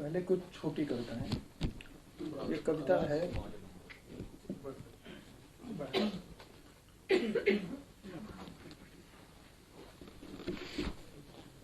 पहले कुछ छोटी कविताएं। ये कविता है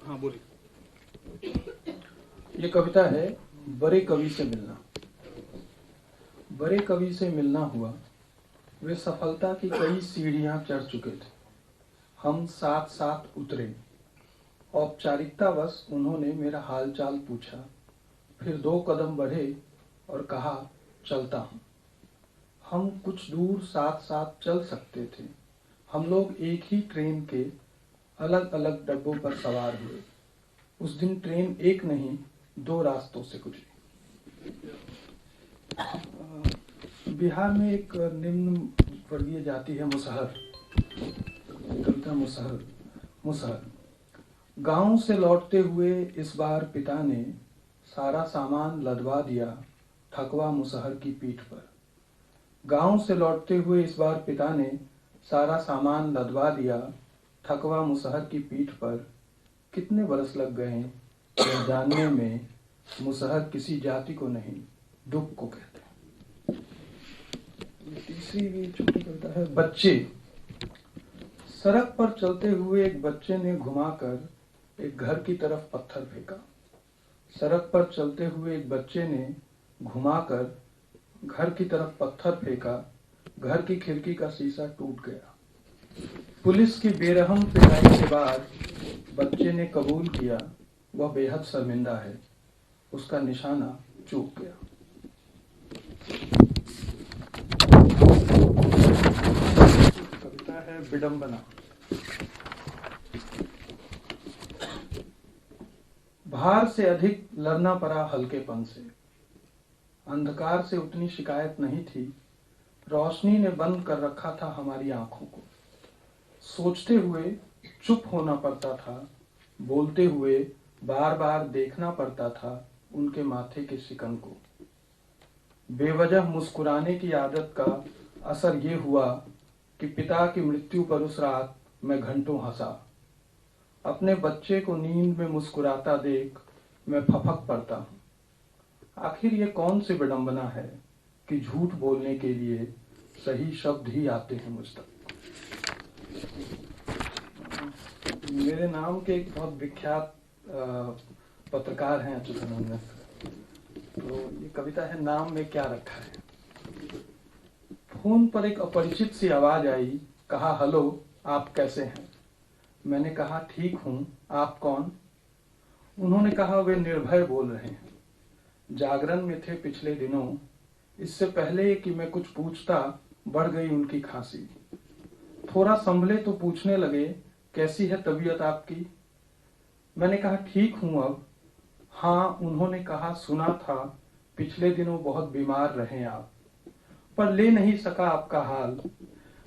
हाँ बोलिए। ये कविता है बड़े कवि से मिलना। बड़े कवि से मिलना हुआ, वे सफलता की कई सीढ़ियां चढ़ चुके थे। हम साथ साथ उतरे। औपचारिकतावश उन्होंने मेरा हालचाल पूछा, फिर 2 कदम बढ़े और कहा, चलता हूँ। हम कुछ दूर साथ साथ चल सकते थे। हम लोग एक ही ट्रेन के अलग अलग डब्बों पर सवार हुए। उस दिन ट्रेन एक नहीं 2 रास्तों से गुजरी। बिहार में एक निम्न वर्गीय जाति है मुसहर। कविता मुसहर। गांव से लौटते हुए इस बार पिता ने सारा सामान लदवा दिया ठकवा मुसहर की पीठ पर। गांव से लौटते हुए इस बार पिता ने सारा सामान लदवा दिया ठकवा मुसहर की पीठ पर। कितने बरस लग गए यह जानने में, मुसहर किसी जाति को नहीं दुख को कहते हैं। तीसरी भी छोटी कविता है बच्चे। सड़क पर चलते हुए एक बच्चे ने घुमाकर एक घर की तरफ पत्थर फेंका। सड़क पर चलते हुए एक बच्चे ने घुमाकर घर की तरफ पत्थर फेंका। घर की खिड़की का शीशा टूट गया। पुलिस की बेरहम पिटाई के बाद बच्चे ने कबूल किया वह बेहद शर्मिंदा है। उसका निशाना चूक गया। कविता है विडंबना। भार से अधिक लड़ना पड़ा हल्केपन से। अंधकार से उतनी शिकायत नहीं थी। रोशनी ने बंद कर रखा था हमारी आंखों को। सोचते हुए चुप होना पड़ता था। बोलते हुए बार बार देखना पड़ता था उनके माथे के शिकन को। बेवजह मुस्कुराने की आदत का असर ये हुआ कि पिता की मृत्यु पर उस रात मैं घंटों हंसा। अपने बच्चे को नींद में मुस्कुराता देख मैं फफक पड़ता हूँ। आखिर ये कौन सी विडंबना है कि झूठ बोलने के लिए सही शब्द ही आते हैं मुझ तक। मेरे नाम के एक बहुत विख्यात पत्रकार हैं अच्युतानंद मिश्र। तो ये कविता है नाम में क्या रखा है। फोन पर एक अपरिचित सी आवाज आई। कहा, हेलो, आप कैसे हैं। मैंने कहा, ठीक हूँ, आप कौन। उन्होंने कहा, वे निर्भय बोल रहे हैं। जागरण में थे पिछले दिनों। इससे पहले कि मैं कुछ पूछता बढ़ गई उनकी खांसी। थोड़ा संभले तो पूछने लगे, कैसी है तबीयत आपकी। मैंने कहा, ठीक हूं अब। हाँ, उन्होंने कहा, सुना था पिछले दिनों बहुत बीमार रहे आप, पर ले नहीं सका आपका हाल।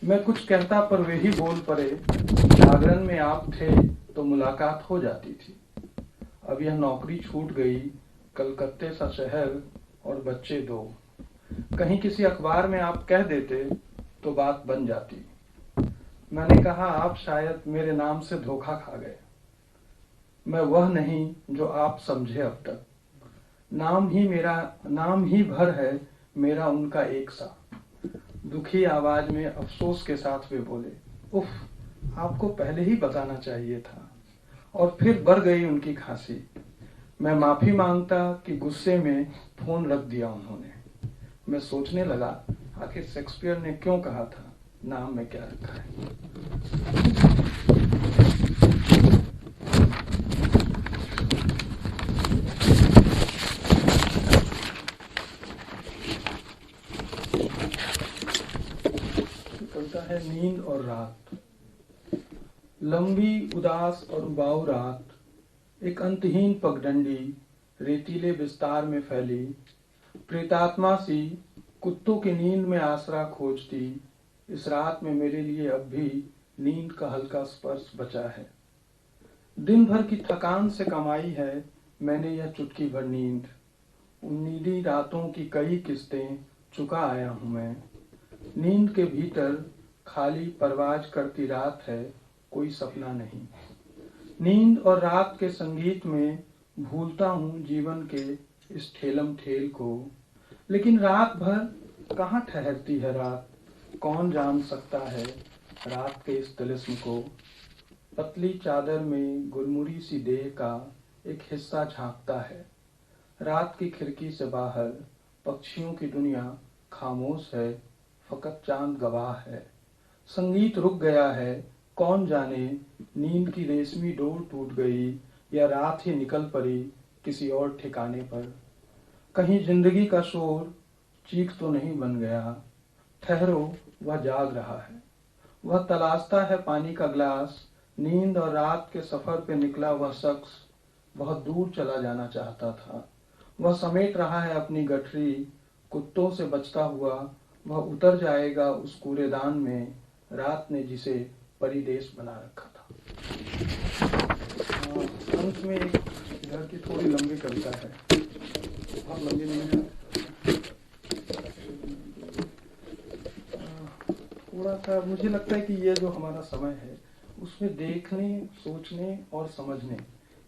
मैं कुछ कहता पर वे ही बोल पड़े, जागरण में आप थे तो मुलाकात हो जाती थी। अब यह नौकरी छूट गई, कलकत्ते सा शहर और बच्चे 2। कहीं किसी अखबार में आप कह देते तो बात बन जाती। मैंने कहा, आप शायद मेरे नाम से धोखा खा गए। मैं वह नहीं जो आप समझे अब तक। नाम ही भर है मेरा उनका एक सा। दुखी आवाज में अफसोस के साथ वे बोले, उफ, आपको पहले ही बताना चाहिए था। और फिर बढ़ गई उनकी खांसी। मैं माफी मांगता कि गुस्से में फोन रख दिया उन्होंने। मैं सोचने लगा, आखिर शेक्सपियर ने क्यों कहा था नाम में क्या रखा है। कविता है नींद और रात। लंबी उदास और उबाऊ रात, एक अंतहीन पगडंडी रेतीले विस्तार में फैली। प्रेतात्मा सी कुत्तों की नींद में आसरा खोजती। इस रात में मेरे लिए अब भी नींद का हल्का स्पर्श बचा है। दिन भर की थकान से कमाई है मैंने यह चुटकी भर नींद। उन नीली रातों की कई किस्तें चुका आया हूं मैं। नींद के भीतर खाली परवाज करती रात है, कोई सपना नहीं। नींद और रात के संगीत में भूलता हूँ जीवन के इस ठेलम ठेल को। लेकिन रात भर कहाँ ठहरती है रात, कौन जान सकता है रात के इस तिलिस्म को। पतली चादर में गुलमुरी सी देह का एक हिस्सा झांकता है। रात की खिड़की से बाहर पक्षियों की दुनिया खामोश है, फकत चांद गवाह है। संगीत रुक गया है, कौन जाने नींद की रेशमी डोर टूट गई या रात ही निकल पड़ी किसी और ठिकाने पर। कहीं जिंदगी का शोर चीख तो नहीं बन गया। ठहरो, वह जाग रहा है, वह तलाशता है पानी का ग्लास। नींद और रात के सफर पे निकला वह शख्स बहुत दूर चला जाना चाहता था। वह समेट रहा है अपनी गठरी, कुत्तों से बचता हुआ वह उतर जाएगा उस कूड़ेदान में, रात ने जिसे परिदेश बना रखा था। अंत में एक इधर की थोड़ी लंबी कविता है, बहुत लंबी नहीं है, थोड़ा सा मुझे लगता है कि ये जो हमारा समय है उसमें देखने, सोचने और समझने,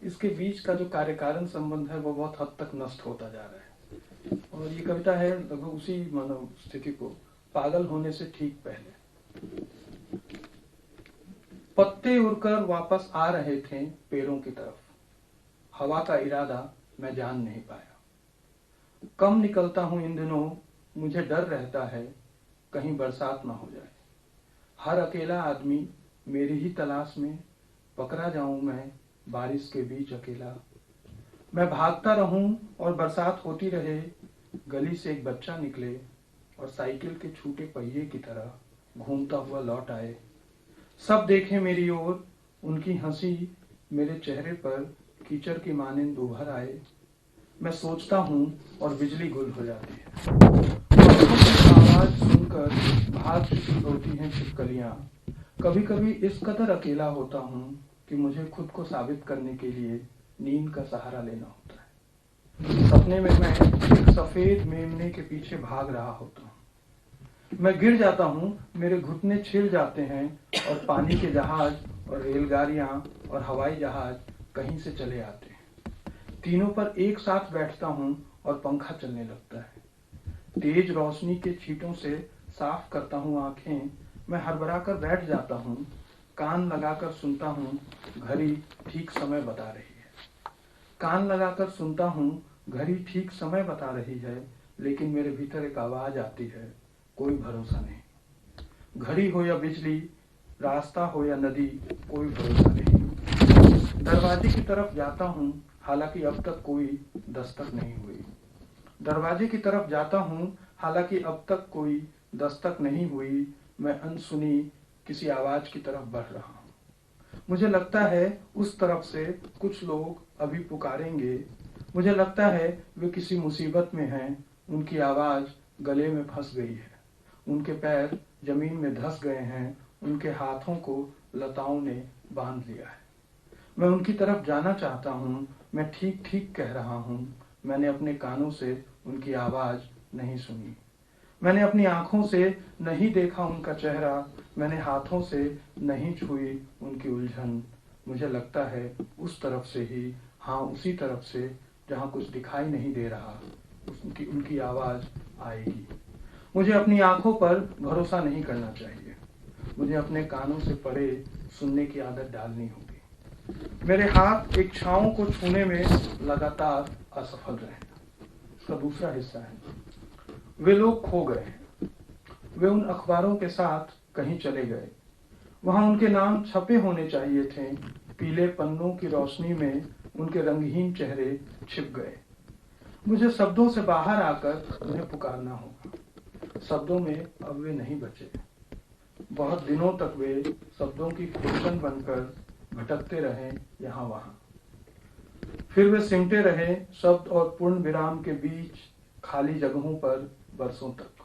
इसके बीच का जो कार्यकारण संबंध है वो बहुत हद तक नष्ट होता जा रहा है। और ये कविता है लगभग उसी मानव स्थिति को, पागल होने से ठीक पहले। पत्ते उड़कर वापस आ रहे थे पेड़ों की तरफ, हवा का इरादा मैं जान नहीं पाया। कम निकलता हूं इन दिनों, मुझे डर रहता है कहीं बरसात ना हो जाए। हर अकेला आदमी मेरी ही तलाश में, पकड़ा जाऊं मैं बारिश के बीच अकेला। मैं भागता रहूं और बरसात होती रहे, गली से एक बच्चा निकले और साइकिल के छूटे पहिए की तरह घूमता हुआ लौट आए। सब देखें मेरी ओर, उनकी हंसी मेरे चेहरे पर कीचड़ की मानिंद उभर आए। मैं सोचता हूं और बिजली गुल हो जाती है। आवाज सुनकर भाग चुकी होती हैं छिपकलियां। कभी कभी इस कदर अकेला होता हूं कि मुझे खुद को साबित करने के लिए नींद का सहारा लेना होता है। सपने में मैं एक सफेद मेमने के पीछे भाग रहा होता हूं। मैं गिर जाता हूं, मेरे घुटने छिल जाते हैं और पानी के जहाज और रेलगाड़ियां और हवाई जहाज कहीं से चले आते हैं। तीनों पर एक साथ बैठता हूं और पंखा चलने लगता है। तेज रोशनी के छींटों से साफ करता हूं आंखें। मैं हड़बड़ा कर बैठ जाता हूं, कान लगाकर सुनता हूं, घड़ी ठीक समय बता रही है। कान लगाकर सुनता हूं, घड़ी ठीक समय बता रही है, लेकिन मेरे भीतर एक आवाज आती है, कोई भरोसा नहीं। घड़ी हो या बिजली, रास्ता हो या नदी, कोई भरोसा नहीं। दरवाजे की तरफ जाता हूं, हालांकि अब तक कोई दस्तक नहीं हुई। दरवाजे की तरफ जाता हूं, हालांकि अब तक कोई दस्तक नहीं हुई। मैं अनसुनी किसी आवाज की तरफ बढ़ रहा हूं। मुझे लगता है उस तरफ से कुछ लोग अभी पुकारेंगे। मुझे लगता है वे किसी मुसीबत में हैं, उनकी आवाज गले में फंस गई है, उनके पैर जमीन में धंस गए हैं, उनके हाथों को लताओं ने बांध लिया है। मैं उनकी तरफ जाना चाहता हूं। मैं ठीक ठीक कह रहा हूं। मैंने अपने कानों से उनकी आवाज नहीं सुनी। मैंने अपनी आंखों से नहीं देखा उनका चेहरा। मैंने हाथों से नहीं छुई उनकी उलझन। मुझे लगता है उस तरफ से ही, हाँ उसी तरफ से जहां कुछ दिखाई नहीं दे रहा, उनकी आवाज आएगी। मुझे अपनी आंखों पर भरोसा नहीं करना चाहिए। मुझे अपने कानों से परे सुनने की आदत डालनी होगी। मेरे हाथ एक छांव को छूने में लगातार असफल रहे। इसका दूसरा हिस्सा है, वे लोग खो गए। वे उन अखबारों के साथ कहीं चले गए। वहां उनके नाम छपे होने चाहिए थे। पीले पन्नों की रोशनी में उनके रंगहीन चेहरे छिप गए। मुझे शब्दों से बाहर आकर उन्हें पुकारना होगा। शब्दों में अब वे नहीं बचे। बहुत दिनों तक वे शब्दों की खोशन बनकर भटकते रहे यहाँ वहां। फिर वे सिमटे रहे शब्द और पूर्ण विराम के बीच खाली जगहों पर बरसों तक।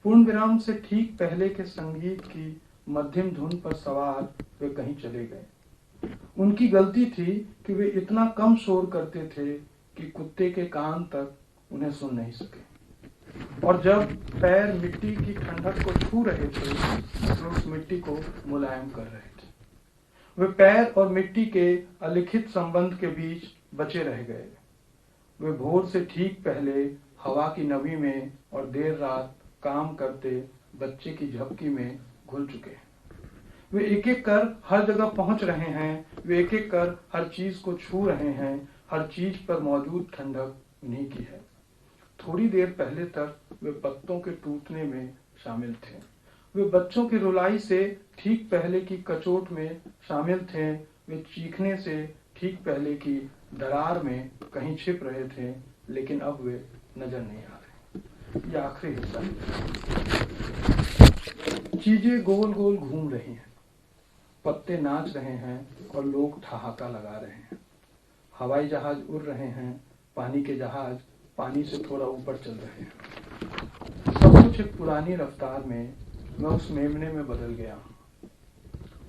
पूर्ण विराम से ठीक पहले के संगीत की मध्यम धुन पर सवार वे कहीं चले गए। उनकी गलती थी कि वे इतना कम शोर करते थे कि कुत्ते के कान तक उन्हें सुन नहीं सके। और जब पैर मिट्टी की ठंडक को छू रहे थे तो उस मिट्टी को मुलायम कर रहे थे। वे पैर और मिट्टी के अलिखित संबंध के बीच बचे रह गए। वे भोर से ठीक पहले हवा की नमी में और देर रात काम करते बच्चे की झपकी में घुल चुके हैं। वे एक एक कर हर जगह पहुंच रहे हैं, वे एक एक कर हर चीज को छू रहे हैं, हर चीज पर मौजूद ठंडक उन्हीं की है। थोड़ी देर पहले तक वे पत्तों के टूटने में शामिल थे, वे बच्चों की रुलाई से ठीक पहले की कचोट में शामिल थे, वे चीखने से ठीक पहले की दरार में कहीं छिप रहे थे, लेकिन अब वे नजर नहीं आ रहे। यह आखिरी हिस्सा है। चीजें गोल गोल घूम रही हैं, पत्ते नाच रहे हैं और लोग ठहाका लगा रहे हैं। हवाई जहाज उड़ रहे हैं, पानी के जहाज पानी से थोड़ा ऊपर चल रहे हैं। सब कुछ एक पुरानी रफ्तार में मैं उस मेमने में बदल गया हूँ।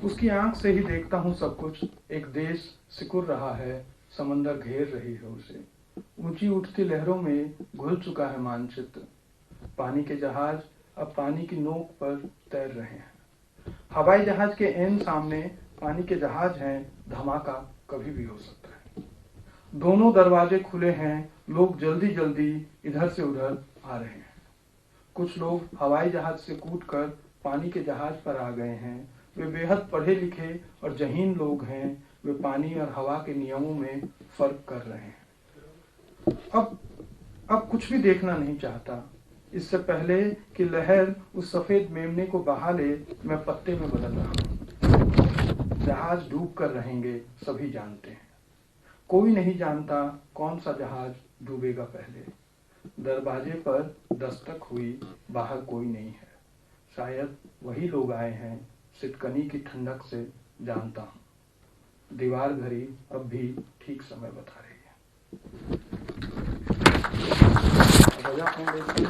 उसकी आंख से ही देखता हूँ सब कुछ। एक देश सिकुड़ रहा है, समंदर घेर रही है उसे, ऊंची उठती लहरों में घुल चुका है मानचित्र। पानी के जहाज अब पानी की नोक पर तैर रहे हैं। हवाई जहाज के एन सामने पानी के जहाज हैं, धमाका कभी भी हो सकता है। दोनों दरवाजे खुले हैं, लोग जल्दी जल्दी इधर से उधर आ रहे हैं। कुछ लोग हवाई जहाज से कूदकर पानी के जहाज पर आ गए हैं। वे बेहद पढ़े लिखे और जहीन लोग हैं, वे पानी और हवा के नियमों में फर्क कर रहे हैं। अब कुछ भी देखना नहीं चाहता। इससे पहले कि लहर उस सफेद मेमने को बहा ले, मैं पत्ते में बदल रहा हूँ। जहाज डूब कर रहेंगे, सभी जानते हैं। कोई नहीं जानता कौन सा जहाज डूबेगा पहले। दरवाजे पर दस्तक हुई, बाहर कोई नहीं है। शायद वही लोग आए हैं, सिटकनी की ठंडक से जानता हूँ। दीवार घड़ी अब भी ठीक समय बता रही है।